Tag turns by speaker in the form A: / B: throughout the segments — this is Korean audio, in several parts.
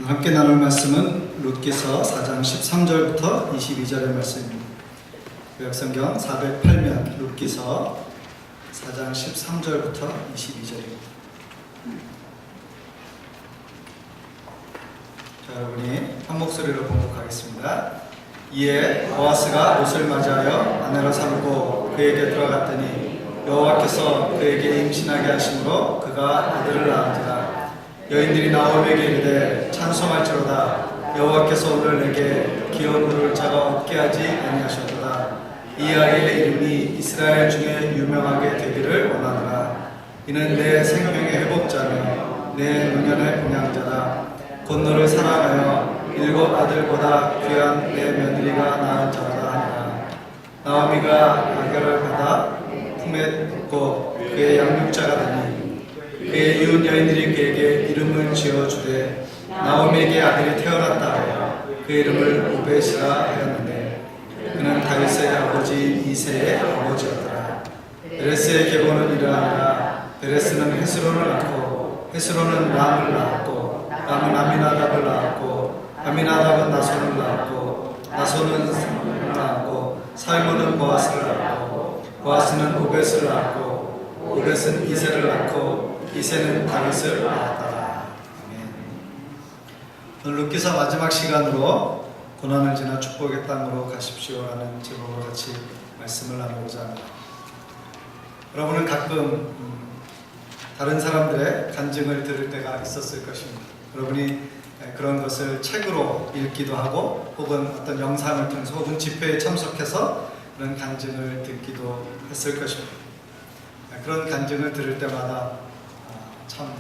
A: 함께 나눌 말씀은 룻기서 4장 13절부터 22절의 말씀입니다. 구약성경 408면 룻기서 4장 13절부터 22절입니다. 자, 여러분이 한 목소리로 봉독하겠습니다. 이에 보아스가 롯을 맞이하여 아내로 삼고 그에게 들어갔더니 여호와께서 그에게 임신하게 하심으로 그가 아들을 낳은지라. 여인들이 나오미에게 이르되 찬송할지로다. 여호와께서 오늘 내게 기업 누를 자가 없게 하지 아니하셨도다. 이 아이의 이름이 이스라엘 중에 유명하게 되기를 원하노라. 이는 내 생명의 회복자며 내 노년의 봉양자다. 곧 너를 사랑하여 7 아들보다 귀한 내 며느리가 낳은 자라 하니라. 나오미가 아가를 받아 품에 업고 그의 양육자가 되니 그의 이웃 여인들이 그에게 이름을 지어주되 나오미에게 아들이 태어났다 하여 그 이름을 오벳이라 하였는데 그는 다윗의 아버지 이새의 아버지였더라. 베레스의 계보는 이러하니라. 베레스는 헤스론을 낳고 헤스론은 람을 낳았고 람은 아미나답을 낳았고 아미나답은 나손을 낳았고 나손은 살몬을 낳았고 살몬은 보아스를 낳았고 보아스는 오벳을 낳았고 오벳은 이새를 낳고 이새는 다윗을 낳았다. 아멘. 오늘 룻기서 마지막 시간으로 고난을 지나 축복의 땅으로 가십시오라는 제목으로 같이 말씀을 나누고자 합니다. 여러분은 가끔 다른 사람들의 간증을 들을 때가 있었을 것입니다. 여러분이 그런 것을 책으로 읽기도 하고 혹은 어떤 영상을 통해서 혹은 집회에 참석해서 그런 간증을 듣기도 했을 것입니다. 그런 간증을 들을 때마다 참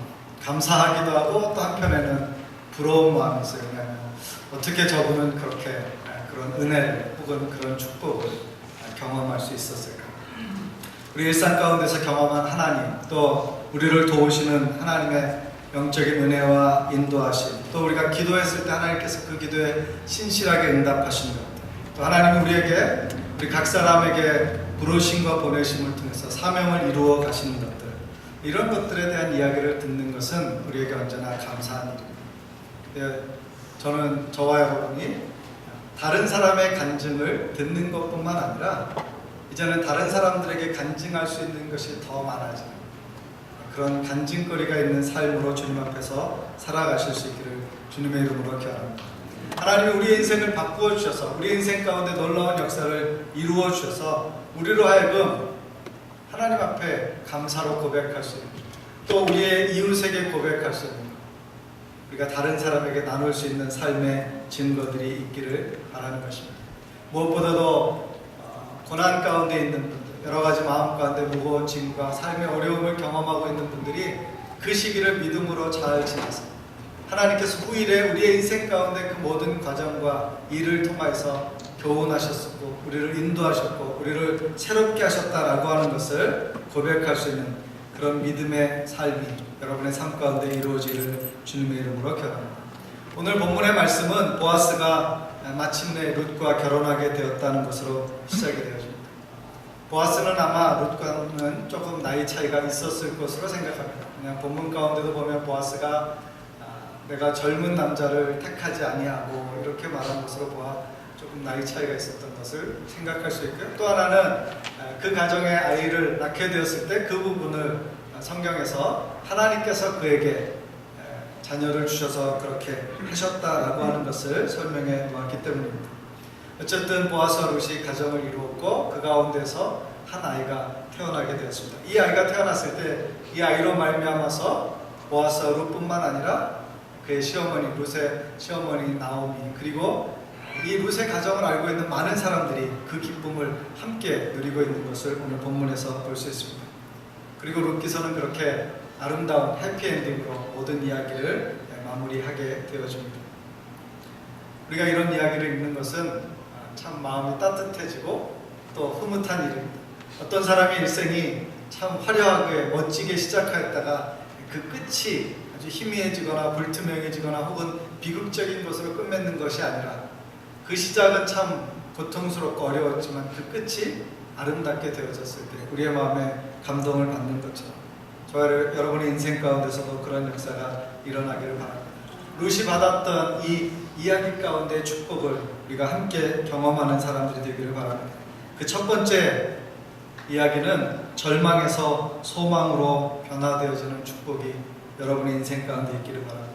A: 감사하기도 하고 또 한편에는 부러운 마음이 있어요. 왜냐하면 어떻게 저분은 그렇게 그런 은혜를 혹은 그런 축복을 경험할 수 있었을까. 우리 일상 가운데서 경험한 하나님, 또 우리를 도우시는 하나님의 영적인 은혜와 인도하심, 또 우리가 기도했을 때 하나님께서 그 기도에 신실하게 응답하신 것, 또 하나님은 우리에게 우리 각 사람에게 부르심과 보내심을 통해서 사명을 이루어 가시는 것들, 이런 것들에 대한 이야기를 듣는 것은 우리에게 언제나 감사한 일입니다. 저는 저와 여러분이 다른 사람의 간증을 듣는 것뿐만 아니라 이제는 다른 사람들에게 간증할 수 있는 것이 더 많아지는 그런 간증거리가 있는 삶으로 주님 앞에서 살아가실 수 있기를 주님의 이름으로 기원합니다. 하나님이 우리의 인생을 바꾸어 주셔서 우리 인생 가운데 놀라운 역사를 이루어 주셔서 우리로 하여금 하나님 앞에 감사로 고백할 수 있는, 또 우리의 이웃에게 고백할 수 있는, 우리가 다른 사람에게 나눌 수 있는 삶의 증거들이 있기를 바라는 것입니다. 무엇보다도 고난 가운데 있는 분들, 여러 가지 마음 가운데 무거운 짐과 삶의 어려움을 경험하고 있는 분들이 그 시기를 믿음으로 잘 지나서 하나님께서 후일에 우리의 인생 가운데 그 모든 과정과 일을 통해서 교훈하셨고 우리를 인도하셨고 우리를 새롭게 하셨다라고 하는 것을 고백할 수 있는 그런 믿음의 삶이 여러분의 삶 가운데 이루어지기를 주님의 이름으로 기원합니다. 오늘 본문의 말씀은 보아스가 마침내 룻과 결혼하게 되었다는 것으로 시작이 되어집니다. 보아스는 아마 룻과는 조금 나이 차이가 있었을 것으로 생각합니다. 그냥 본문 가운데도 보면 보아스가 내가 젊은 남자를 택하지 아니하고 이렇게 말한 것으로 보아 조금 나이 차이가 있었던 것을 생각할 수 있고요. 또 하나는 그 가정에 아이를 낳게 되었을 때 그 부분을 성경에서 하나님께서 그에게 자녀를 주셔서 그렇게 하셨다라고 하는 것을 설명해 놓았기 때문입니다. 어쨌든 보아스와 룻이 가정을 이루었고 그 가운데서 한 아이가 태어나게 되었습니다. 이 아이가 태어났을 때 이 아이로 말미암아서 보아스와 룻뿐만 아니라 그의 시어머니 룻의 시어머니 나오미, 그리고 이 룻의 가정을 알고 있는 많은 사람들이 그 기쁨을 함께 누리고 있는 것을 오늘 본문에서 볼 수 있습니다. 그리고 룻기서는 그렇게 아름다운 해피엔딩으로 모든 이야기를 마무리하게 되어집니다. 우리가 이런 이야기를 읽는 것은 참 마음이 따뜻해지고 또 흐뭇한 일입니다. 어떤 사람의 일생이 참 화려하게 멋지게 시작하였다가 그 끝이 아주 희미해지거나 불투명해지거나 혹은 비극적인 것으로 끝맺는 것이 아니라 그 시작은 참 고통스럽고 어려웠지만 그 끝이 아름답게 되어졌을 때 우리의 마음에 감동을 받는 것처럼 저와 여러분의 인생 가운데서도 그런 역사가 일어나기를 바랍니다. 룻이 받았던 이 이야기 가운데 축복을 우리가 함께 경험하는 사람들이 되기를 바랍니다. 그 첫 번째 이야기는 절망에서 소망으로 변화되어지는 축복이 여러분의 인생 가운데 있기를 바랍니다.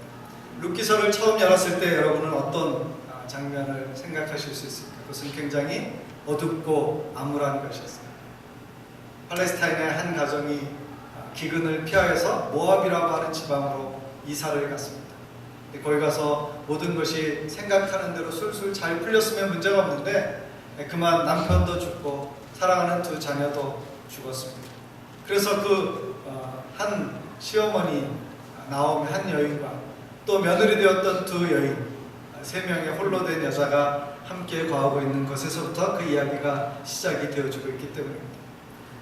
A: 룻기서를 처음 열었을 때 여러분은 어떤 장면을 생각하실 수 있습니까? 그것은 굉장히 어둡고 암울한 것이었어요. 팔레스타인의 한 가정이 기근을 피하여서 모압이라고 하는 지방으로 이사를 갔습니다. 거기 가서 모든 것이 생각하는 대로 술술 잘 풀렸으면 문제가 없는데 그만 남편도 죽고 사랑하는 두 자녀도 죽었습니다. 그래서 한 시어머니 나오미 한 여인과 또 며느리 되었던 두 여인, 세 명의 홀로 된 여자가 함께 거하고 있는 것에서부터 그 이야기가 시작이 되어지고 있기 때문입니다.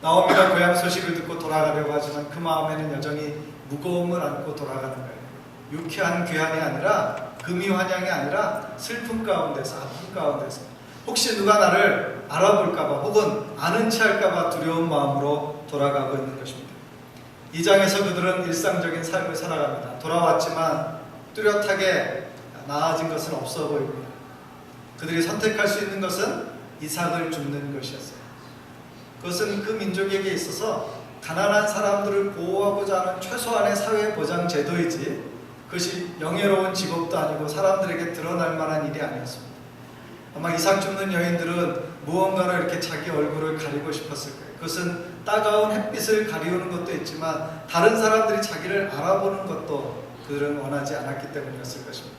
A: 나오미가 고향 소식을 듣고 돌아가려고 하지만 그 마음에는 여전히 무거움을 안고 돌아가는 거예요. 유쾌한 귀환이 아니라 금이 환영이 아니라 슬픔 가운데서, 아픔 가운데서 혹시 누가 나를 알아볼까봐 혹은 아는 체 할까봐 두려운 마음으로 돌아가고 있는 것입니다. 이 장에서 그들은 일상적인 삶을 살아갑니다. 돌아왔지만 뚜렷하게 나아진 것은 없어 보입니다. 그들이 선택할 수 있는 것은 이삭을 줍는 것이었어요. 그것은 그 민족에게 있어서 가난한 사람들을 보호하고자 하는 최소한의 사회 보장 제도이지 그것이 영예로운 직업도 아니고 사람들에게 드러날 만한 일이 아니었습니다. 아마 이삭 줍는 여인들은 무언가로 이렇게 자기 얼굴을 가리고 싶었을 거예요. 그것은 따가운 햇빛을 가리우는 것도 있지만 다른 사람들이 자기를 알아보는 것도 그들은 원하지 않았기 때문이었을 것입니다.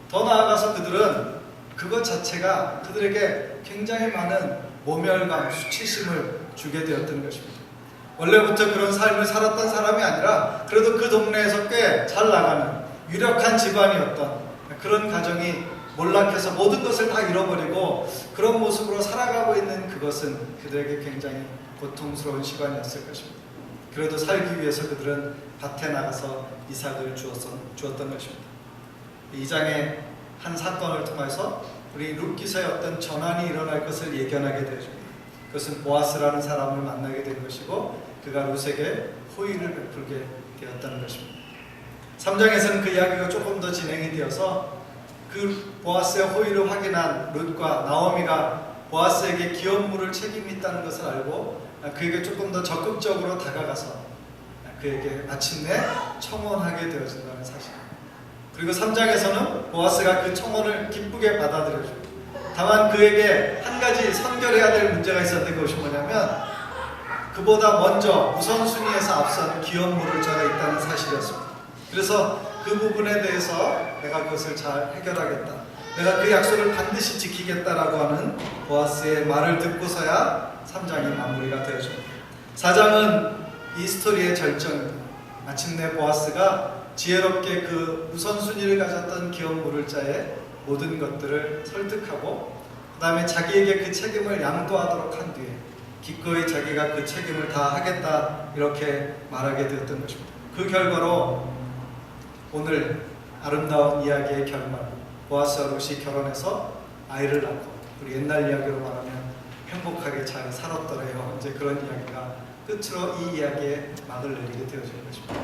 A: 더 나아가서 그들은 그것 자체가 그들에게 굉장히 많은 모멸감, 수치심을 주게 되었던 것입니다. 원래부터 그런 삶을 살았던 사람이 아니라 그래도 그 동네에서 꽤 잘 나가는 유력한 집안이었던 그런 가정이 몰락해서 모든 것을 다 잃어버리고 그런 모습으로 살아가고 있는 그것은 그들에게 굉장히 고통스러운 시간이었을 것입니다. 그래도 살기 위해서 그들은 밭에 나가서 이삭을 주었던 것입니다. 이 장의 한 사건을 통해서 우리 룻기서의 어떤 전환이 일어날 것을 예견하게 되어집니다. 그것은 보아스라는 사람을 만나게 된 것이고 그가 룻에게 호의를 베풀게 되었다는 것입니다. 3장에서는 그 이야기가 조금 더 진행이 되어서 그 보아스의 호의를 확인한 룻과 나오미가 보아스에게 기업물을 책임이 있다는 것을 알고 그에게 조금 더 적극적으로 다가가서 그에게 마침내 청혼하게 되어진다는 사실. 그리고 3장에서는 보아스가 그 청혼을 기쁘게 받아들여줍니다. 다만 그에게 한 가지 선결해야 될 문제가 있었는데 그것이 뭐냐면 그보다 먼저 우선순위에서 앞선 기업물을 자가 있다는 사실이었습니다. 그래서 그 부분에 대해서 내가 그것을 잘 해결하겠다, 내가 그 약속을 반드시 지키겠다라고 하는 보아스의 말을 듣고서야 3장이 마무리가 되어집니다. 4장은 이 스토리의 절정입니다. 마침내 보아스가 지혜롭게 그 우선순위를 가졌던 기업물을 자의 모든 것들을 설득하고 그 다음에 자기에게 그 책임을 양도하도록 한 뒤에 기꺼이 자기가 그 책임을 다 하겠다 이렇게 말하게 되었던 것입니다. 그 결과로 오늘 아름다운 이야기의 결말, 보아스와 룻이 결혼해서 아이를 낳고 우리 옛날 이야기로 말하면 행복하게 잘 살았더래요. 이제 그런 이야기가 끝으로 이 이야기에 막을 내리게 되어지는 것입니다.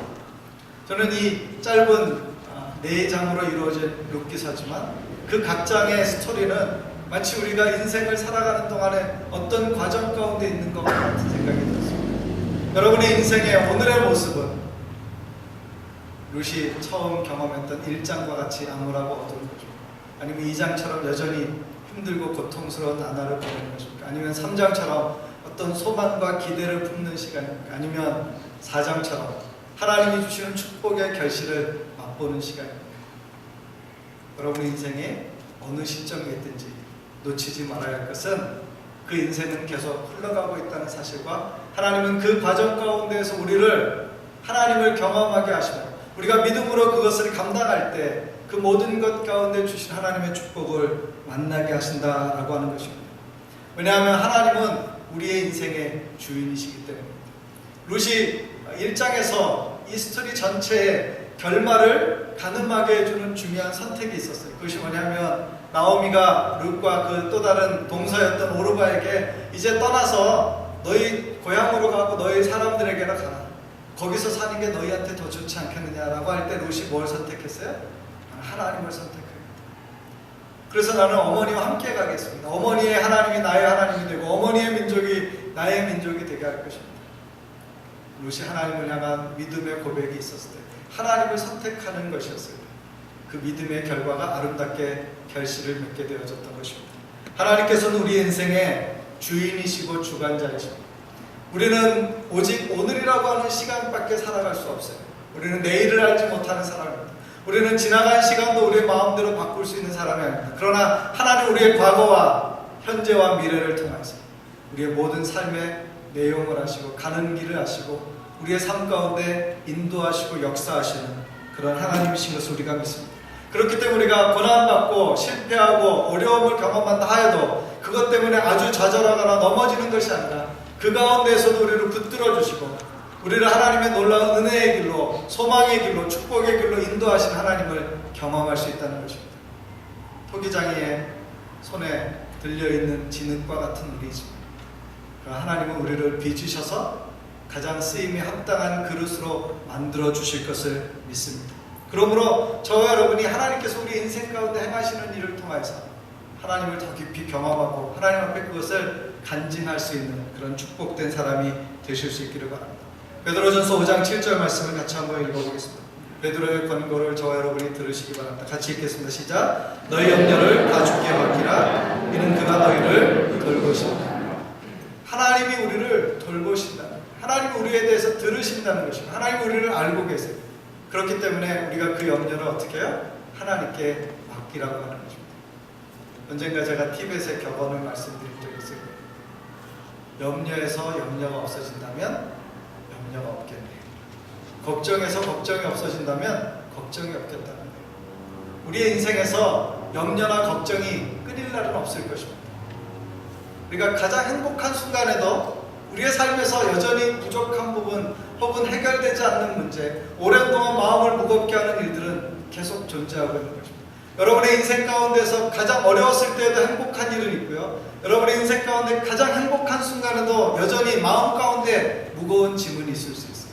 A: 저는 이 짧은 4장으로 이루어진 룻기서지만 그 각 장의 스토리는 마치 우리가 인생을 살아가는 동안에 어떤 과정 가운데 있는 것 같은 생각이 들었습니다. 여러분의 인생의 오늘의 모습은 룻이 처음 경험했던 1장과 같이 암울하고 어두운 것입니까? 아니면 2장처럼 여전히 힘들고 고통스러운 나날을 보내는 것입니까? 아니면 3장처럼 어떤 소망과 기대를 품는 시간입니까? 아니면 4장처럼 하나님이 주시는 축복의 결실을 맛보는 시간입니까? 여러분의 인생에 어느 시점에 있든지 놓치지 말아야 할 것은 그 인생은 계속 흘러가고 있다는 사실과 하나님은 그 과정 가운데에서 우리를 하나님을 경험하게 하시고 우리가 믿음으로 그것을 감당할 때 그 모든 것 가운데 주신 하나님의 축복을 만나게 하신다라고 하는 것입니다. 왜냐하면 하나님은 우리의 인생의 주인이시기 때문입니다. 룻이 1장에서 이 스토리 전체의 결말을 가늠하게 해주는 중요한 선택이 있었어요. 그것이 뭐냐면 나오미가 룻과 그 또 다른 동서였던 오르바에게 이제 떠나서 너희 고향으로 가고 너희 사람들에게나 가라. 거기서 사는 게 너희한테 더 좋지 않겠느냐라고 할 때 룻이 뭘 선택했어요? 하나님을 선택하겠다. 그래서 나는 어머니와 함께 가겠습니다. 어머니의 하나님이 나의 하나님이 되고 어머니의 민족이 나의 민족이 되게 할 것입니다. 룻이 하나님을 향한 믿음의 고백이 있었을 때, 하나님을 선택하는 것이었을 때, 그 믿음의 결과가 아름답게 결실을 맺게 되어졌던 것입니다. 하나님께서는 우리 인생의 주인이시고 주관자이십니다. 우리는 오직 오늘이라고 하는 시간밖에 살아갈 수 없어요. 우리는 내일을 알지 못하는 사람입니다. 우리는 지나간 시간도 우리의 마음대로 바꿀 수 있는 사람이 아닙니다. 그러나 하나님 우리의 과거와 현재와 미래를 통해서 우리의 모든 삶의 내용을 아시고 가는 길을 아시고 우리의 삶 가운데 인도하시고 역사하시는 그런 하나님이신 것을 우리가 믿습니다. 그렇기 때문에 우리가 고난받고 실패하고 어려움을 경험한다 하여도 그것 때문에 아주 좌절하거나 넘어지는 것이 아니라 그 가운데에서도 우리를 붙들어 주시고 우리를 하나님의 놀라운 은혜의 길로, 소망의 길로, 축복의 길로 인도하신 하나님을 경험할 수 있다는 것입니다. 토기장이의 손에 들려있는 진흙과 같은 우리입니다. 하나님은 우리를 빚으셔서 가장 쓰임에 합당한 그릇으로 만들어 주실 것을 믿습니다. 그러므로 저와 여러분이 하나님께서 우리 인생 가운데 행하시는 일을 통해서 하나님을 더 깊이 경험하고 하나님 앞에 그것을 간증할 수 있는 그런 축복된 사람이 되실 수 있기를 바랍니다. 베드로전서 5장 7절 말씀을 같이 한번 읽어보겠습니다. 베드로의 권고를 저와 여러분이 들으시기 바랍니다. 같이 읽겠습니다. 시작. 너희 염려를 다 주께 맡기라. 이는 그가 너희를 돌보신다. 하나님이 우리를 돌보신다. 하나님이 우리에 대해서 들으신다는 것입니다. 하나님이 우리를 알고 계세요. 그렇기 때문에 우리가 그 염려를 어떻게 해요? 하나님께 맡기라고 하는 것입니다. 언젠가 제가 티벳의 격언을 말씀드린 적이 있어요. 염려에서 염려가 없어진다면 염려가 없겠네요. 걱정에서 걱정이 없어진다면 걱정이 없겠다는 거예요. 우리의 인생에서 염려나 걱정이 끊일 날은 없을 것입니다. 우리가 가장 행복한 순간에도 우리의 삶에서 여전히 부족한 부분 혹은 해결되지 않는 문제, 오랜 동안 마음을 무겁게 하는 일들은 계속 존재하고 있는 것입니다. 여러분의 인생 가운데서 가장 어려웠을 때에도 행복한 일은 있고요. 여러분의 인생 가운데 가장 행복한 순간에도 여전히 마음 가운데 무거운 지문이 있을 수 있어요.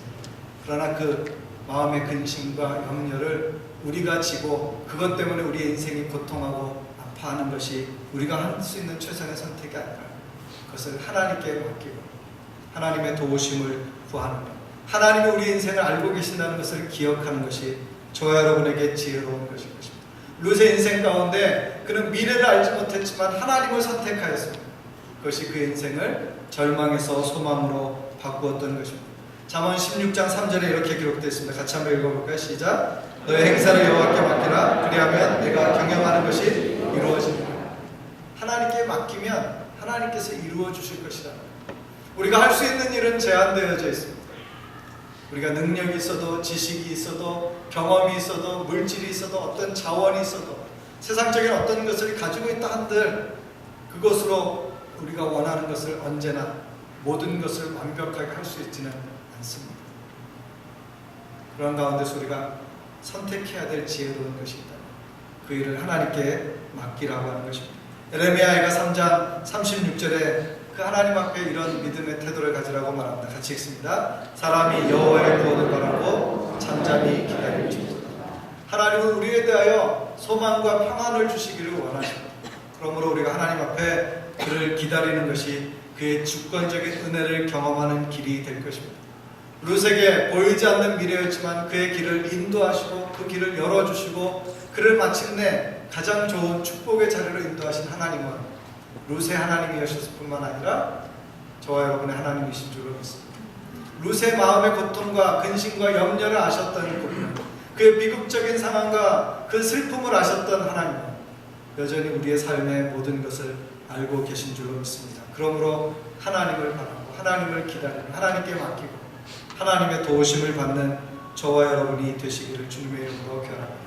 A: 그러나 그 마음의 근심과 염려를 우리가 지고 그것 때문에 우리의 인생이 고통하고 아파하는 것이 우리가 할 수 있는 최선의 선택이 아니라 그것을 하나님께 맡기고 하나님의 도우심을 구하는 것, 하나님이 우리 인생을 알고 계신다는 것을 기억하는 것이 저와 여러분에게 지혜로운 것일 것입니다. 룻의 인생 가운데 그는 미래를 알지 못했지만 하나님을 선택하였습니다. 그것이 그의 인생을 절망에서 소망으로 바꾸었던 것입니다. 잠언 16장 3절에 이렇게 기록되어 있습니다. 같이 한번 읽어볼까요? 시작. 너의 행사를 여호와께 맡기라. 그리하면 내가 경영하는 것이 이루어지리라. 하나님께 맡기면 하나님께서 이루어 주실 것이다. 우리가 할 수 있는 일은 제한되어져 있습니다. 우리가 능력이 있어도 지식이 있어도 경험이 있어도 물질이 있어도 어떤 자원이 있어도 세상적인 어떤 것을 가지고 있다 한들 그것으로 우리가 원하는 것을 언제나 모든 것을 완벽하게 할 수 있지는 않습니다. 그런 가운데서 우리가 선택해야 될 지혜로운 것이 있다. 그 일을 하나님께 맡기라고 하는 것입니다. 에레미야가 3장 36절에 그 하나님 앞에 이런 믿음의 태도를 가지라고 말합니다. 같이 읽습니다. 사람이 여호와의 구원을 바라고 잠잠히 기다릴지어다. 하나님은 우리에 대하여 소망과 평안을 주시기를 원하십니다. 그러므로 우리가 하나님 앞에 그를 기다리는 것이 그의 주권적인 은혜를 경험하는 길이 될 것입니다. 룻에게 보이지 않는 미래였지만 그의 길을 인도하시고 그 길을 열어주시고 그를 마침내 가장 좋은 축복의 자리로 인도하신 하나님은 룻의 하나님이셨을 뿐만 아니라 저와 여러분의 하나님이신 줄로 믿습니다. 룻의 마음의 고통과 근심과 염려를 아셨던 그분, 그의 비극적인 상황과 그 슬픔을 아셨던 하나님은 여전히 우리의 삶의 모든 것을 알고 계신 줄로 믿습니다. 그러므로 하나님을 바라고 하나님을 기다리고 하나님께 맡기고 하나님의 도우심을 받는 저와 여러분이 되시기를 주님의 이름으로 기원합니다.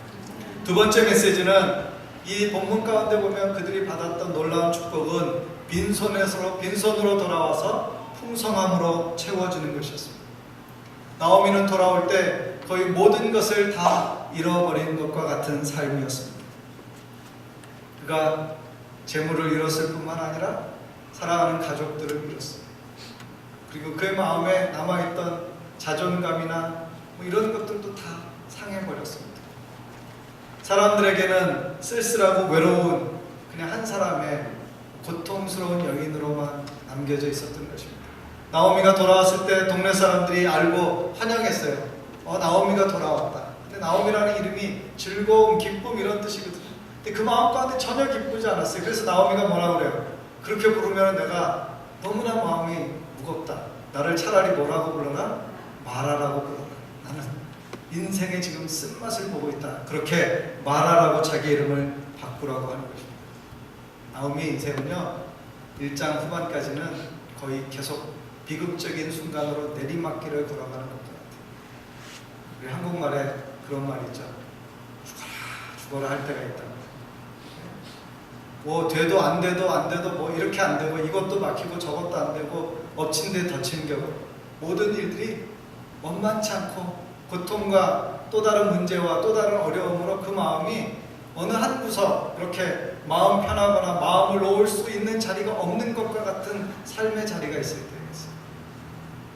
A: 두 번째 메시지는 이 본문 가운데 보면 그들이 받았던 놀라운 축복은 빈손으로 돌아와서 풍성함으로 채워주는 것이었습니다. 나오미는 돌아올 때 거의 모든 것을 다 잃어버린 것과 같은 삶이었습니다. 그가 재물을 잃었을 뿐만 아니라 사랑하는 가족들을 잃었어요. 그리고 그의 마음에 남아있던 자존감이나 이런 것들도 다 상해버렸습니다. 사람들에게는 쓸쓸하고 외로운 그냥 한 사람의 고통스러운 여인으로만 남겨져 있었던 것입니다. 나오미가 돌아왔을 때 동네 사람들이 알고 환영했어요. 나오미가 돌아왔다. 근데 나오미라는 이름이 즐거움, 기쁨 이런 뜻이거든요. 근데 그 마음 가운데 전혀 기쁘지 않았어요. 그래서 나오미가 뭐라고 그래요? 그렇게 부르면 내가 너무나 마음이 무겁다. 나를 차라리 뭐라고 불러라? 마라라고 불러라. 나는 인생에 지금 쓴맛을 보고 있다. 그렇게 마라라고 자기 이름을 바꾸라고 하는 것입니다. 나오미의 인생은요, 1장 후반까지는 거의 계속 비극적인 순간으로 내리막길을 걸어가는 것 같아요. 우리 한국말에 그런 말이 있죠. 죽어라 할 때가 있다. 뭐 돼도 안 돼도 뭐 이렇게 안 되고 이것도 막히고 저것도 안 되고 엎친 데 덮친 격, 모든 일들이 원만치 않고 고통과 또 다른 문제와 또 다른 어려움으로 그 마음이 어느 한 구석 이렇게 마음 편하거나 마음을 놓을 수 있는 자리가 없는 것과 같은 삶의 자리가 있을 때가 있어요.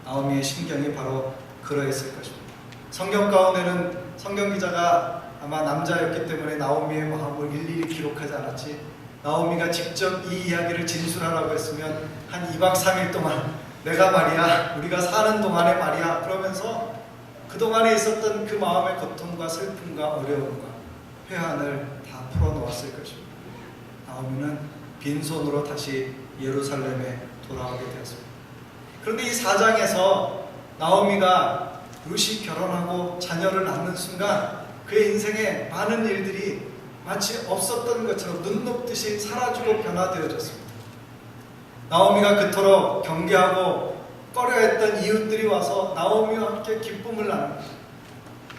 A: 나오미의 심경이 바로 그러했을 것입니다. 성경 가운데는 성경 기자가 아마 남자였기 때문에 나오미의 마음을 일일이 기록하지 않았지, 나오미가 직접 이 이야기를 진술하라고 했으면 한 2박 3일 동안 내가 말이야, 우리가 사는 동안에 말이야 그러면서 그동안에 있었던 그 마음의 고통과 슬픔과 어려움과 회한을 다 풀어놓았을 것입니다. 나오미는 빈손으로 다시 예루살렘에 돌아오게 되었습니다. 그런데 이 4장에서 나오미가 룻이 결혼하고 자녀를 낳는 순간 그의 인생에 많은 일들이 마치 없었던 것처럼 눈 녹듯이 사라지고 변화되어졌습니다. 나오미가 그토록 경계하고 꺼려했던 이웃들이 와서 나오미와 함께 기쁨을 나눕니다.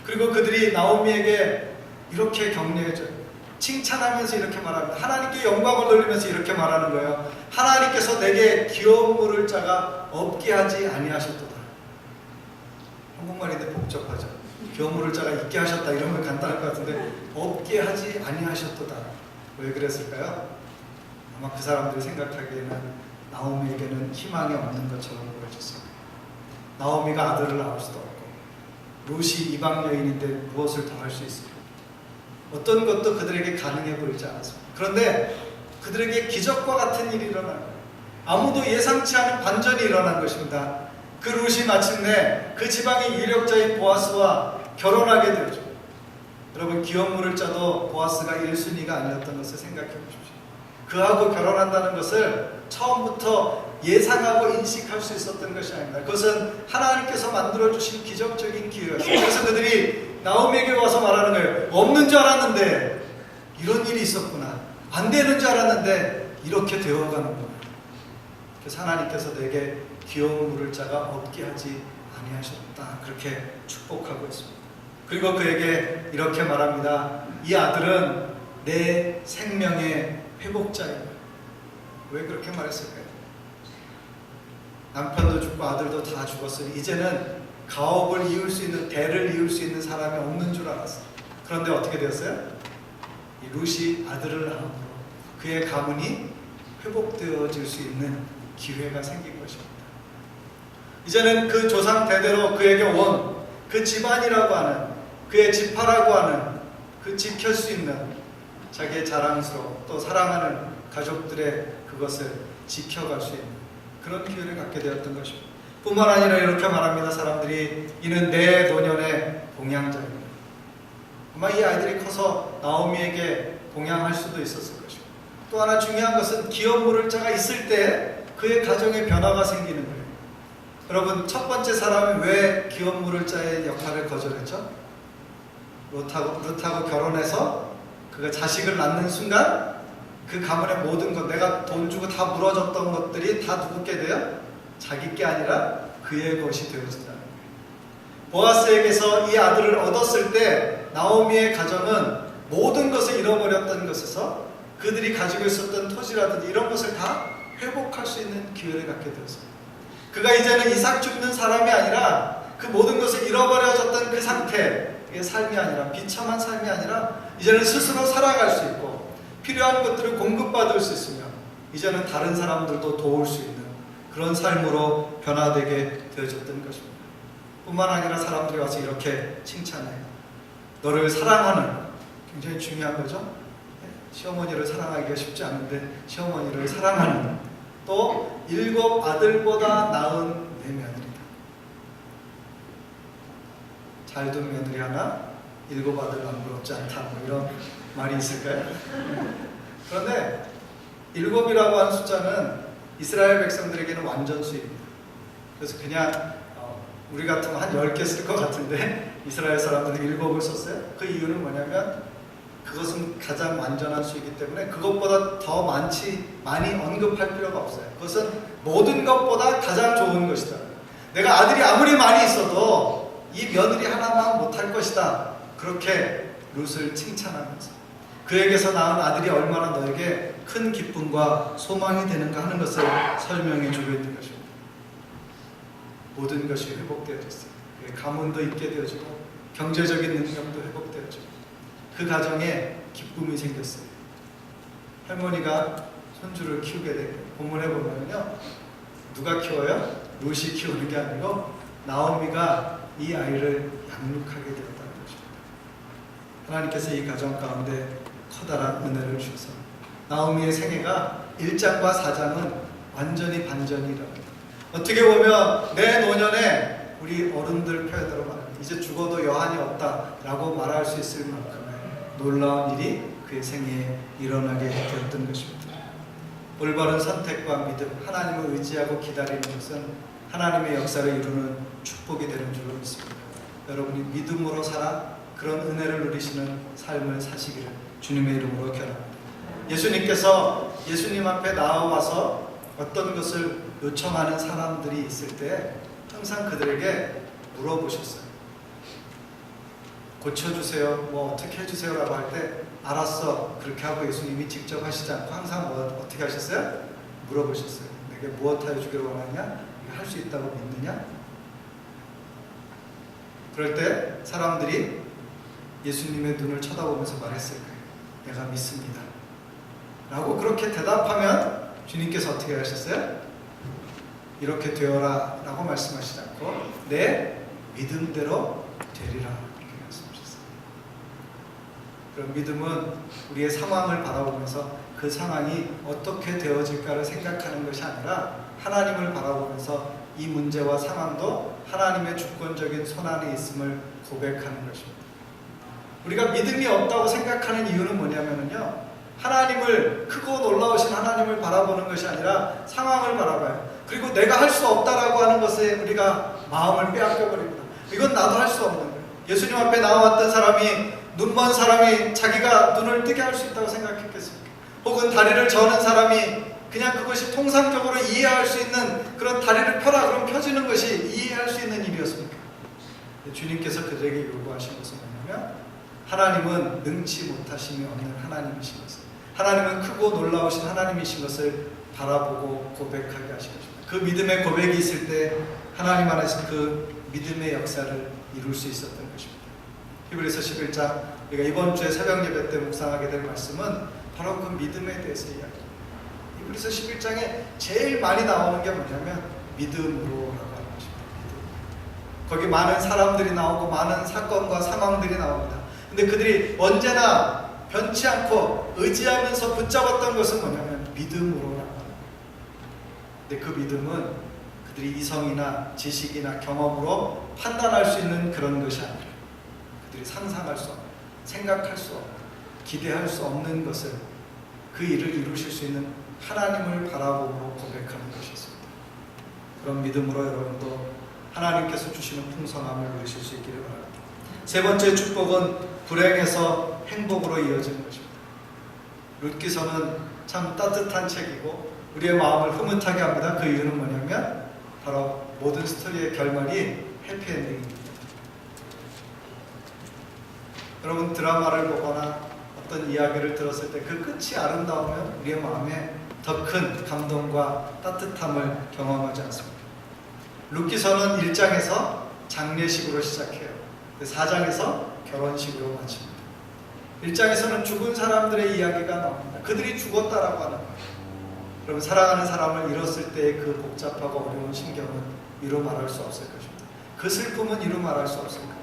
A: 그리고 그들이 나오미에게 이렇게 격려해줘요. 칭찬하면서 이렇게 말합니다. 하나님께 영광을 돌리면서 이렇게 말하는 거예요. 하나님께서 내게 기업 물을 자가 없게 하지 아니하셨도다. 한국말인데 복잡하죠. 기업 물을 자가 있게 하셨다 이러면 간단할 것 같은데 없게 하지 아니하셨도다. 왜 그랬을까요? 아마 그 사람들이 생각하기에는 나오미에게는 희망이 없는 것처럼 보여졌어요. 나오미가 아들을 낳을 수도 없고 룻이 이방 여인인데 무엇을 더 할 수 있을까? 어떤 것도 그들에게 가능해 보이지 않았습니다. 그런데 그들에게 기적과 같은 일이 일어난 거예요. 아무도 예상치 않은 반전이 일어난 것입니다. 그 룻이 마침내 그 지방의 유력자인 보아스와 결혼하게 되었죠. 여러분, 기업 물을 자도 보아스가 1순위가 아니었던 것을 생각해 보십시오. 그하고 결혼한다는 것을 처음부터 예상하고 인식할 수 있었던 것이 아닙니다. 그것은 하나님께서 만들어주신 기적적인 기회였어요. 그래서 그들이 나오미에게 와서 말하는 거예요. 없는 줄 알았는데 이런 일이 있었구나. 안 되는 줄 알았는데 이렇게 되어가는구나. 그래서 하나님께서 내게 귀여운 물을 자가 없게 하지 아니하셨다. 그렇게 축복하고 있습니다. 그리고 그에게 이렇게 말합니다. 이 아들은 내 생명의 회복자입니다. 왜 그렇게 말했을까요? 남편도 죽고 아들도 다 죽었으니 이제는 가업을 이을 수 있는, 대를 이을 수 있는 사람이 없는 줄 알았어요. 그런데 어떻게 되었어요? 이 룻이 아들을 낳음으로 그의 가문이 회복되어질 수 있는 기회가 생긴 것입니다. 이제는 그 조상 대대로 그에게 온 그 집안이라고 하는, 그의 지파라고 하는 그 지킬 수 있는 자기의 자랑스러운 또 사랑하는 가족들의 그것을 지켜갈 수 있는 그런 기회를 갖게 되었던 것입니다. 뿐만 아니라 이렇게 말합니다. 사람들이 이는 내 노년의 봉양자입니다. 아마 이 아이들이 커서 나오미에게 봉양할 수도 있었을 것입니다. 또 하나 중요한 것은 기업 물을 자가 있을 때 그의 가정에 변화가 생기는 거예요. 여러분, 첫 번째 사람이 왜 기업 물을 자의 역할을 거절했죠? 룻하고 결혼해서 그가 자식을 낳는 순간 그 가문의 모든 것, 내가 돈 주고 다 물어줬던 것들이 다 누구께 돼요? 자기께 아니라 그의 것이 되어진다는 거예요. 보아스에게서 이 아들을 얻었을 때 나오미의 가정은 모든 것을 잃어버렸던 것에서 그들이 가지고 있었던 토지라든지 이런 것을 다 회복할 수 있는 기회를 갖게 되었습니다. 그가 이제는 이삭 줍는 사람이 아니라 그 모든 것을 잃어버려졌던 그 상태, 이게 삶이 아니라, 비참한 삶이 아니라 이제는 스스로 살아갈 수 있고 필요한 것들을 공급받을 수 있으며 이제는 다른 사람들도 도울 수 있는 그런 삶으로 변화되게 되어졌던 것입니다. 뿐만 아니라 사람들이 와서 이렇게 칭찬해요. 너를 사랑하는, 굉장히 중요한 거죠. 시어머니를 사랑하기가 쉽지 않은데 시어머니를 사랑하는, 또 7 아들보다 나은 내 며느리다. 잘 둔 며느리 하나 7 아들 남부럽지 않다, 뭐 이런 말이 있을까요? 그런데 7이라고 하는 숫자는 이스라엘 백성들에게는 완전수입니다. 그래서 그냥 우리 같으면 한 10개 쓸 것 같은데 이스라엘 사람들은 7을 썼어요. 그 이유는 뭐냐면 그것은 가장 완전한 수이기 때문에 그것보다 더 많이 언급할 필요가 없어요. 그것은 모든 것보다 가장 좋은 것이다. 내가 아들이 아무리 많이 있어도 이 며느리 하나만 못할 것이다. 그렇게 룻을 칭찬하면서 그에게서 낳은 아들이 얼마나 너에게 큰 기쁨과 소망이 되는가 하는 것을 설명해 주고 있는 것입니다. 모든 것이 회복되어졌어요. 가문도 있게 되어지고 경제적인 능력도 회복되어지고 그 가정에 기쁨이 생겼어요. 할머니가 손주를 키우게 되고, 본문에 보면요, 누가 키워요? 룻이 키우는 게 아니고 나오미가 이 아이를 양육하게 되었다는 것입니다. 하나님께서 이 가정 가운데 커다란 은혜를 주셔서 나오미의 생애가 1장과 4장은 완전히 반전이랍니다. 어떻게 보면 내 노년에 우리 어른들 표현으로 말하면 이제 죽어도 여한이 없다라고 말할 수 있을 만큼의 놀라운 일이 그의 생애에 일어나게 되었던 것입니다. 올바른 선택과 믿음, 하나님을 의지하고 기다리는 것은 하나님의 역사를 이루는 축복이 되는 줄로 믿습니다. 여러분이 믿음으로 살아 그런 은혜를 누리시는 삶을 사시기를 주님의 이름으로 결합합니다. 예수님께서 예수님 앞에 나와서 어떤 것을 요청하는 사람들이 있을 때 항상 그들에게 물어보셨어요. 고쳐주세요, 뭐 어떻게 해주세요 라고 할 때 알았어 그렇게 하고 예수님이 직접 하시지 않고 항상 어떻게 하셨어요? 물어보셨어요. 내게 무엇하여 주기를 원하냐? 할 수 있다고 믿느냐? 그럴 때 사람들이 예수님의 눈을 쳐다보면서 말했을 거예요. 내가 믿습니다 라고 그렇게 대답하면 주님께서 어떻게 하셨어요? 이렇게 되어라 라고 말씀하시지 않고 내 믿음대로 되리라 이렇게 말씀하셨어요. 그럼 믿음은 우리의 상황을 바라보면서 그 상황이 어떻게 되어질까를 생각하는 것이 아니라 하나님을 바라보면서 이 문제와 상황도 하나님의 주권적인 손안에 있음을 고백하는 것입니다. 우리가 믿음이 없다고 생각하는 이유는 뭐냐면요, 하나님을, 크고 놀라우신 하나님을 바라보는 것이 아니라 상황을 바라봐요. 그리고 내가 할 수 없다라고 하는 것에 우리가 마음을 빼앗겨버립니다. 이건 나도 할 수 없는 거예요. 예수님 앞에 나와왔던 사람이, 눈먼 사람이 자기가 눈을 뜨게 할 수 있다고 생각했겠습니까? 혹은 다리를 저는 사람이 그냥 그것이 통상적으로 이해할 수 있는, 그런 다리를 펴라 그럼 펴지는 것이 이해할 수 있는 일이었습니까? 주님께서 그들에게 요구하신 것은 뭐냐면 하나님은 능치 못하심이 없는 하나님이신 것을, 하나님은 크고 놀라우신 하나님이신 것을 바라보고 고백하게 하신 것입니다. 그 믿음의 고백이 있을 때 하나님 안에서 그 믿음의 역사를 이룰 수 있었던 것입니다. 히브리서 11장, 우리가 이번 주에 새벽 예배 때 묵상하게 될 말씀은 바로 그 믿음에 대해서 이야기합니다. 히브리서 11장에 제일 많이 나오는 게 뭐냐면 믿음으로라고 하는 것입니다. 믿음. 거기 많은 사람들이 나오고 많은 사건과 상황들이 나옵니다. 근데 그들이 언제나 변치 않고 의지하면서 붙잡았던 것은 뭐냐면 믿음으로라고 합니다. 근데 그 믿음은 그들이 이성이나 지식이나 경험으로 판단할 수 있는 그런 것이 아니라 그들이 상상할 수 없는, 생각할 수 없는, 기대할 수 없는 것을, 그 일을 이루실 수 있는 하나님을 바라보고 고백하는 것이었습니다. 그런 믿음으로 여러분도 하나님께서 주시는 풍성함을 누리실 수 있기를 바랍니다. 세 번째 축복은 불행에서 행복으로 이어지는 것입니다. 룻기서는 참 따뜻한 책이고 우리의 마음을 흐뭇하게 합니다. 그 이유는 뭐냐면 바로 모든 스토리의 결말이 해피엔딩입니다. 여러분 드라마를 보거나 어떤 이야기를 들었을 때 그 끝이 아름다우면 우리의 마음에 더 큰 감동과 따뜻함을 경험하지 않습니까? 룻기서는 1장에서 장례식으로 시작해요. 4장에서 결혼식으로 마칩니다. 1장에서는 죽은 사람들의 이야기가 나옵니다. 그들이 죽었다라고 하는 거예요. 여러분 사랑하는 사람을 잃었을 때의 그 복잡하고 어려운 심경은 이루 말할 수 없을 것입니다. 그 슬픔은 이루 말할 수 없을 거예요.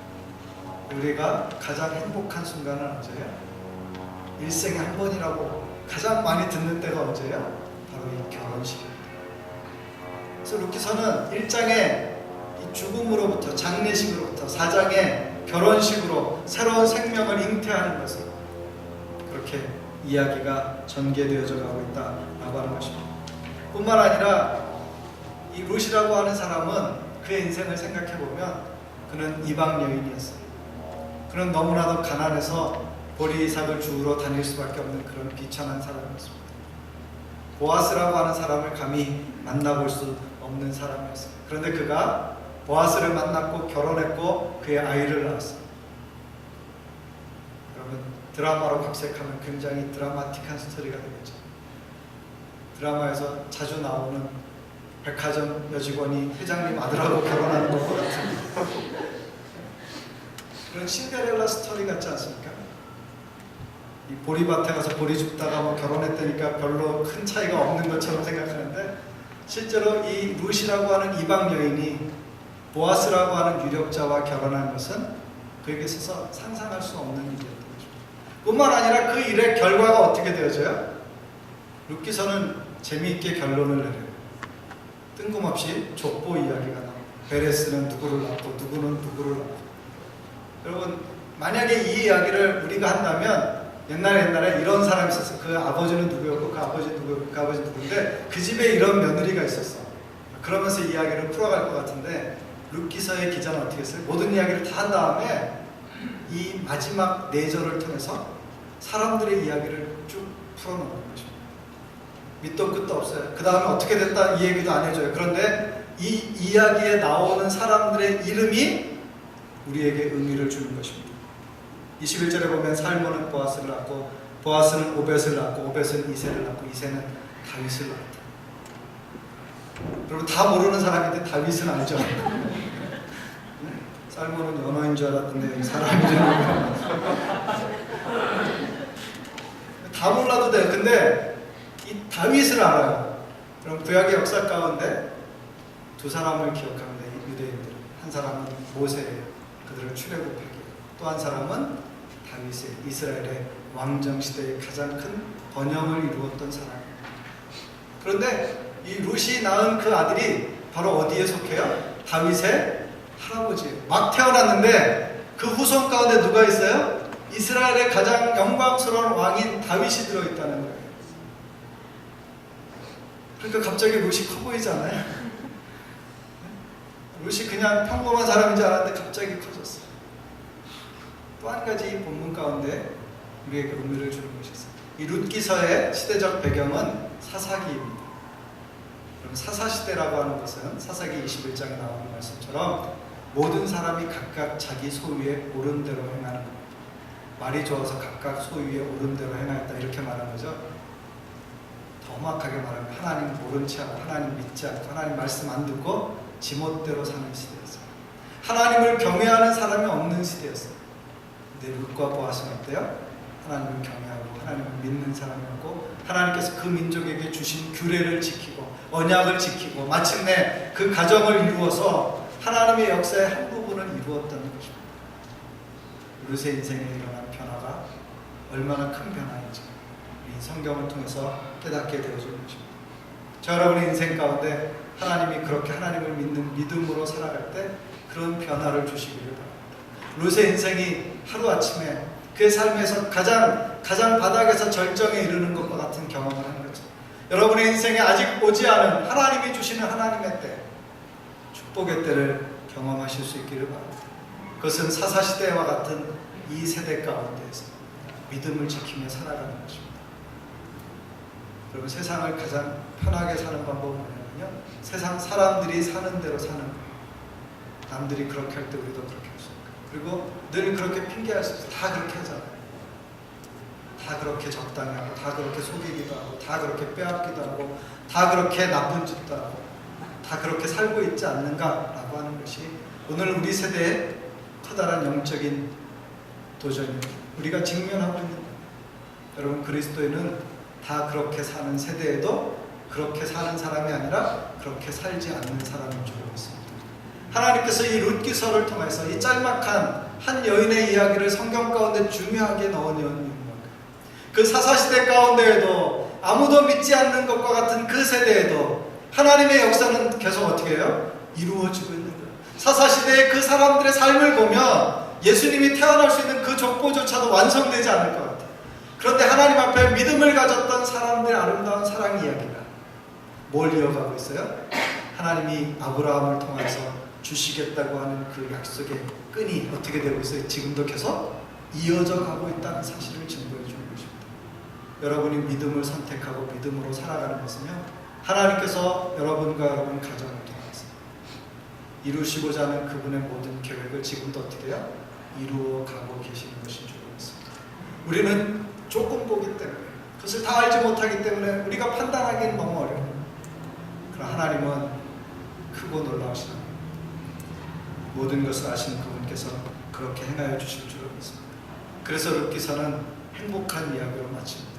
A: 우리가 가장 행복한 순간은 언제예요? 일생에 한 번이라고 가장 많이 듣는 때가 언제예요? 바로 이 결혼식입니다. 그래서 루키서는 1장에 이 죽음으로부터, 장례식으로부터 4장에 결혼식으로 새로운 생명을 잉태하는 것을 그렇게 이야기가 전개되어져 가고 있다라고 하는 것입니다. 뿐만 아니라 이 룻이라고 하는 사람은 그의 인생을 생각해 보면 그는 이방 여인이었어요. 그는 너무나도 가난해서 보리 이삭을 주우러 다닐 수밖에 없는 그런 비천한 사람이었습니다. 보아스라고 하는 사람을 감히 만나볼 수 없는 사람이었어요. 그런데 그가 보아스를 만났고 결혼했고 그의 아이를 낳았어요. 여러분, 드라마로 각색하면 굉장히 드라마틱한 스토리가 되겠죠. 드라마에서 자주 나오는 백화점 여직원이 회장님 아들하고 결혼하는 것 같은 그런 신데렐라 스토리 같지 않습니까? 이 보리밭에 가서 보리 줍다가 뭐 결혼했다니까 별로 큰 차이가 없는 것처럼 생각하는데, 실제로 이 룻이라고 하는 이방 여인이 보아스라고 하는 유력자와 결혼한 것은 그에게 있어서 상상할 수 없는 일이었던 것입니다. 뿐만 아니라 그 일의 결과가 어떻게 되어져요? 룻기서는 재미있게 결론을 내려요. 뜬금없이 족보 이야기가 나와요. 베레스는 누구를 낳고 누구는 누구를 낳고. 여러분, 만약에 이 이야기를 우리가 한다면 옛날에 이런 사람이 있었어. 그 아버지는 누구였고 그 아버지 누구였고 그 아버지 누구인데 그 집에 이런 며느리가 있었어. 그러면서 이야기를 풀어갈 것 같은데, 룻기서의 기자는 어떻게 했어요? 모든 이야기를 다 한 다음에 이 마지막 4절을 통해서 사람들의 이야기를 쭉 풀어놓는 것입니다. 밑도 끝도 없어요. 그 다음에 어떻게 됐다 이 얘기도 안 해줘요. 그런데 이 이야기에 나오는 사람들의 이름이 우리에게 의미를 주는 것입니다. 21절에 보면 살몬은 보아스를 낳고 보아스는 오벳을 낳고 오벳은 이새를 낳고 이새는 다윗을 낳았다. 여러분, 다 모르는 사람인데 다윗은 알죠? 살몬은 연어인 줄 알았는데 사람인 줄 알았는데 다 몰라도 돼요. 근데 이 다윗을 알아요. 그럼 구약의 역사 가운데 두 사람을 기억합니다. 유대인들. 한 사람은 모세예요. 그들을 출애굽하게. 또 한 사람은 다윗의 이스라엘의 왕정 시대의 가장 큰 번영을 이루었던 사람입니다. 그런데 이 룻이 낳은 그 아들이 바로 어디에 속해요? 다윗의 할아버지예요. 막 태어났는데 그 후손 가운데 누가 있어요? 이스라엘의 가장 영광스러운 왕인 다윗이 들어있다는 거예요. 그러니까 갑자기 룻이 커 보이잖아요. 룻이 그냥 평범한 사람인 줄 알았는데 갑자기 커졌어요. 또 한 가지 이 본문 가운데 우리에게 의미를 주는 것이 있어요. 이 룻기서의 시대적 배경은 사사기입니다. 그럼 사사시대라고 하는 것은 사사기 21장에 나오는 말씀처럼 모든 사람이 각각 자기 소유에 옳은 대로 행하는 겁니다. 말이 좋아서 각각 소유에 옳은 대로 행하였다 이렇게 말하는 거죠. 더 정확하게 말하면 하나님 모른 체하고 하나님 믿지 않고 하나님 말씀 안 듣고 지멋대로 사는 시대였어요. 하나님을 경외하는 사람이 없는 시대였어요. 근데 룻과 보아스는 어때요? 하나님을 경외하고 하나님을 믿는 사람이었고 하나님께서 그 민족에게 주신 규례를 지키고 언약을 지키고 마침내 그 가정을 이루어서 하나님의 역사의 한 부분을 이루었다는 것입니다. 룻의 인생에 일어난 변화가 얼마나 큰 변화인지 이 성경을 통해서 깨닫게 되어주는 것입니다. 저 여러분의 인생 가운데 하나님이 그렇게 하나님을 믿는 믿음으로 살아갈 때 그런 변화를 주시기를 바랍니다. 룻의 인생이 하루아침에 그의 삶에서 가장 바닥에서 절정에 이르는 것과 같은 경험을 하는 거죠. 여러분의 인생에 아직 오지 않은 하나님이 주시는 하나님의 때, 축복의 때를 경험하실 수 있기를 바랍니다. 그것은 사사시대와 같은 이 세대 가운데에서 믿음을 지키며 살아가는 것입니다. 여러분, 세상을 가장 편하게 사는 방법은 뭐냐면요, 세상 사람들이 사는 대로 사는 거예요. 남들이 그렇게 할 때 우리도 그렇게 할 수 있고, 그리고 늘 그렇게 핑계할 수 있어요. 다 그렇게 하잖아요. 다 그렇게 적당히 하고, 다 그렇게 속이기도 하고, 다 그렇게 빼앗기도 하고, 다 그렇게 나쁜 짓도 하고, 다 그렇게 살고 있지 않는가라고 하는 것이 오늘 우리 세대의 커다란 영적인 도전입니다. 우리가 직면하고 있는 거예요. 여러분, 그리스도인은 다 그렇게 사는 세대에도 그렇게 사는 사람이 아니라 그렇게 살지 않는 사람인 줄 믿습니다. 하나님께서 이 룻기서를 통해서 이 짤막한 한 여인의 이야기를 성경 가운데 중요하게 넣어 이유는 뭘까요? 그 사사시대 가운데에도 아무도 믿지 않는 것과 같은 그 세대에도 하나님의 역사는 계속 어떻게 해요? 이루어지고 있는 거예요. 사사시대의 그 사람들의 삶을 보면 예수님이 태어날 수 있는 그 족보조차도 완성되지 않을 것 같아요. 그런데 하나님 앞에 믿음을 가졌던 사람들의 아름다운 사랑 이야기가 뭘 이어가고 있어요? 하나님이 아브라함을 통해서 주시겠다고 하는 그 약속의 끈이 어떻게 되고 있어요? 지금도 계속 이어져 가고 있다는 사실을 증거해 주는 것입니다. 여러분이 믿음을 선택하고 믿음으로 살아가는 것은요, 하나님께서 여러분과 여러분 가정을 통해서 이루시고자 하는 그분의 모든 계획을 지금도 어떻게 해요? 이루어가고 계시는 것인 줄 믿습니다. 우리는 조금 보기 때문에, 그것을 다 알지 못하기 때문에 우리가 판단하기는 너무 어려워요. 그러나 하나님은 크고 놀라우신 하나님, 모든 것을 아시는 그분께서 그렇게 행하여 주실 줄 믿습니다. 그래서 룻기서는 행복한 이야기로 마칩니다.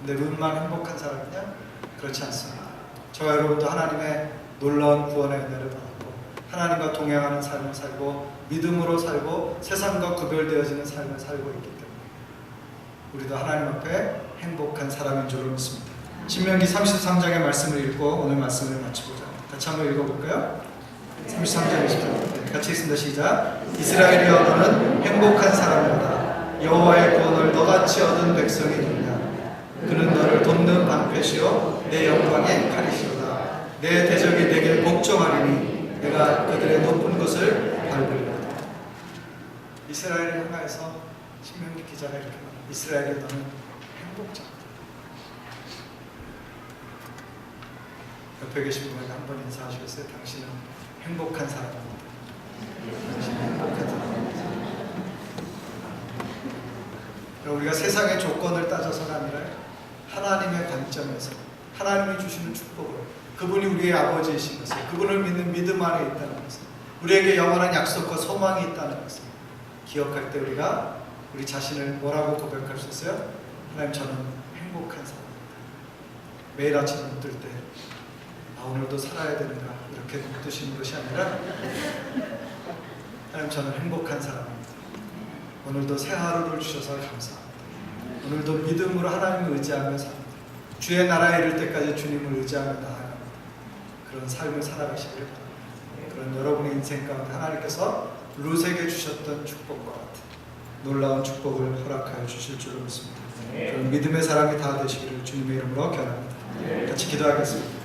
A: 근데 룻만 행복한 사람이냐? 그렇지 않습니다. 저와 여러분도 하나님의 놀라운 구원의 은혜를 받았고 하나님과 동행하는 삶을 살고 믿음으로 살고 세상과 구별되어지는 삶을 살고 있기 때문에 우리도 하나님 앞에 행복한 사람인 줄 믿습니다. 신명기 33장의 말씀을 읽고 오늘 말씀을 마치고자 합니다. 같이 한번 읽어볼까요? 33장 20절 같이 읽습니다. 시작. 이스라엘이여 너는 행복한 사람이로다. 여호와의 구원을 너같이 얻은 백성이 누구냐. 그는 너를 돕는 방패시요 내 영광의 칼이시로다. 내 대적이 내게 복종하리니 내가 그들의 높은 곳을 밟으리로다. 이스라엘을 향하여서 신명기 기자가 이렇게 말합니다. 이스라엘이 너는 행복자다. 옆에 계신 분에게 한번 인사하시겠어요? 당신은 행복한 사람입니다. 당신은 행복한 사람입니다. 우리가 세상의 조건을 따져서가 아니라 하나님의 관점에서 하나님이 주시는 축복을, 그분이 우리의 아버지이신 것을, 그분을 믿는 믿음 안에 있다는 것을, 우리에게 영원한 약속과 소망이 있다는 것을 기억할 때 우리가 우리 자신을 뭐라고 고백할 수 있어요? 하나님, 저는 행복한 사람입니다. 매일 아침 눈 뜰 때 오늘도 살아야 되는가 이렇게 눈 뜨시는 것이 아니라 하나님, 저는 행복한 사람입니다. 오늘도 새 하루를 주셔서 감사합니다. 오늘도 믿음으로 하나님을 의지하며 삽니다. 주의 나라에 이를 때까지 주님을 의지하며 나아갑니다. 그런 삶을 살아가시기를 바랍니다. 그런 여러분의 인생 가운데 하나님께서 룻에게 주셨던 축복과 같은 놀라운 축복을 허락하여 주실 줄 믿습니다. 그런 믿음의 사람이 다 되시기를 주님의 이름으로 결합니다. 같이 기도하겠습니다.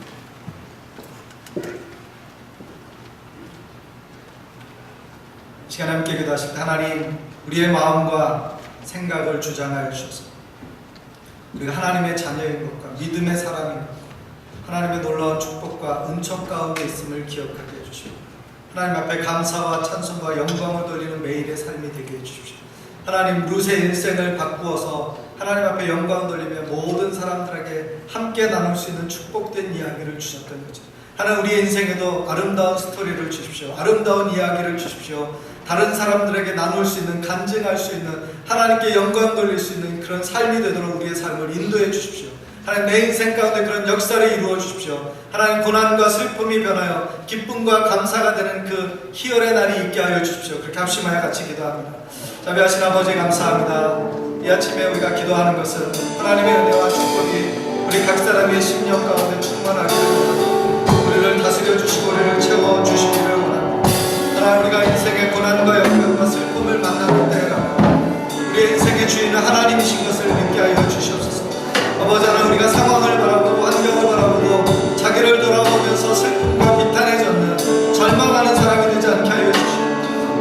A: 시간 함께 기도하실 때 하나님, 우리의 마음과 생각을 주장하여 주셔서 우리가 하나님의 자녀인 것과 믿음의 사람인 것과 하나님의 놀라운 축복과 은총 가운데 있음을 기억하게 해주시고 하나님 앞에 감사와 찬송과 영광을 돌리는 매일의 삶이 되게 해주십시오. 하나님, 룻의 인생을 바꾸어서 하나님 앞에 영광 돌리며 모든 사람들에게 함께 나눌 수 있는 축복된 이야기를 주셨던 거죠. 하나님, 우리의 인생에도 아름다운 스토리를 주십시오. 아름다운 이야기를 주십시오. 다른 사람들에게 나눌 수 있는, 간증할 수 있는, 하나님께 영광 돌릴 수 있는 그런 삶이 되도록 우리의 삶을 인도해 주십시오. 하나님, 내 인생 가운데 그런 역사를 이루어 주십시오. 하나님, 고난과 슬픔이 변하여 기쁨과 감사가 되는 그 희열의 날이 있게 하여 주십시오. 그렇게 합심하여 같이 기도합니다. 자비하신 아버지, 감사합니다. 이 아침에 우리가 기도하는 것은 하나님의 은혜와 축복이 우리 각 사람의 심령 가운데 충만하기를 원합니다. 우리를 다스려 주시고 우리를 채워 주시기를 원합니다. 하나님, 우리가 인생의 고난과 역경과 슬픔을 만나는 때가 우리의 인생의 주인은 하나님이신 것을 믿게 하여 주시옵소서. 아버지 하나님, 우리가 상황을 바라보고 환경을 바라보고 자기를 돌아보면서 슬픔과 비탄에 젖는 절망하는 사람이 되지 않게 하여 주시옵소서.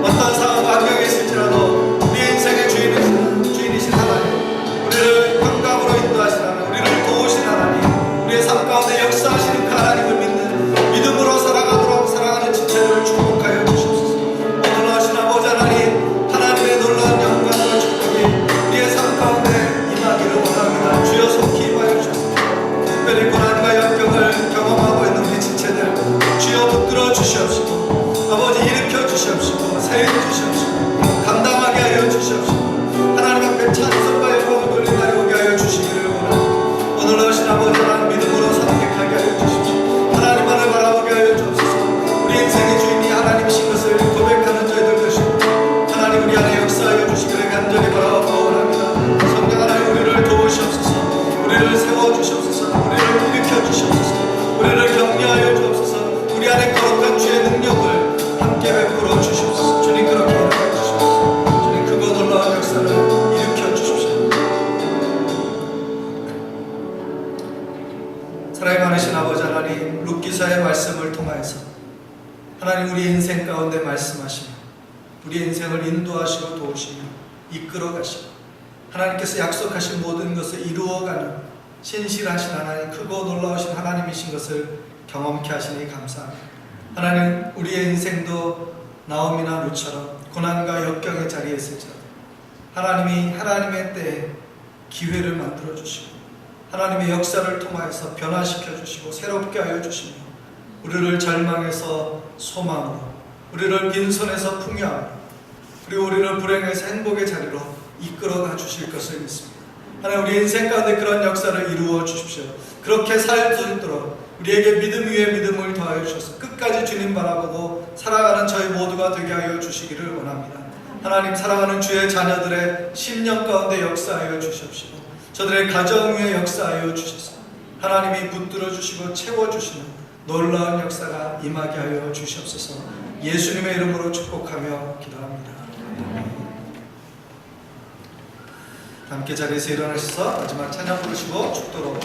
A: 어떤 상황과 환경에 있을지라도 우리의 인생의 주인이신 하나님, 우리를 평강으로 인도하신 하나님, 우리를 도우신 하나님, 우리의 삶 가운데 역사하시는 그 하나님을 믿는 믿음으로 살아가도록 사랑하는 지체들을 축복하여 주시옵소서. 놀라우신 아버지 하나님, 하나님의 놀라운 영광과 축복이 우리의 삶 가운데 임하기를 원합니다. 주여 속히 임하여 주옵소서. 특별히 고난과 역경을 경험하고 있는 우리 지체들 주여 붙들어 주시옵시고 아버지 일으켜 주시옵시고 세워 주시옵시고 감당하게 하여 주시옵시고 하나님 앞에 찬송과 영광을 돌리며 오게 하여 주시기를 원합니다. 오늘 오신 아버지 하나님, 믿음으로 선택하게 하여 주십시오. 하나님만을 바라보게 하여 주옵소서. 우리 인생의 주인이 하나님이신 것을 고백하는 저희들 되시고 하나님, 우리 안에 역사하여 주시기를 간절히 바라옵고 원합니다. 성령 하나님, 우리를 가운데 말씀하시며 우리의 인생을 인도하시고 도우시며 이끌어 가시고 하나님께서 약속하신 모든 것을 이루어가는 신실하신 하나님, 크고 놀라우신 하나님이신 것을 경험케 하시니 감사합니다. 하나님, 우리의 인생도 나옴이나 룻처럼 고난과 역경의 자리에 있을지라도 하나님이 하나님의 때에 기회를 만들어 주시고 하나님의 역사를 통하여서 변화시켜 주시고 새롭게 하여 주시며 우리를 절망에서 소망으로, 우리를 빈손에서 풍요함으로, 그리고 우리를 불행에서 행복의 자리로 이끌어가 주실 것을 믿습니다. 하나님, 우리 인생 가운데 그런 역사를 이루어 주십시오. 그렇게 살 수 있도록 우리에게 믿음 위에 믿음을 더하여 주셔서 끝까지 주님 바라보고 살아가는 저희 모두가 되게 하여 주시기를 원합니다. 하나님, 사랑하는 주의 자녀들의 심령 가운데 역사하여 주십시오. 저들의 가정 위에 역사하여 주셔서 하나님이 붙들어 주시고 채워주시는 놀라운 역사가 임하게 하여 주시옵소서. 예수님의 이름으로 축복하며 기도합니다. 함께 자리에서 일어나셔서 마지막 찬양 부르시고 축도로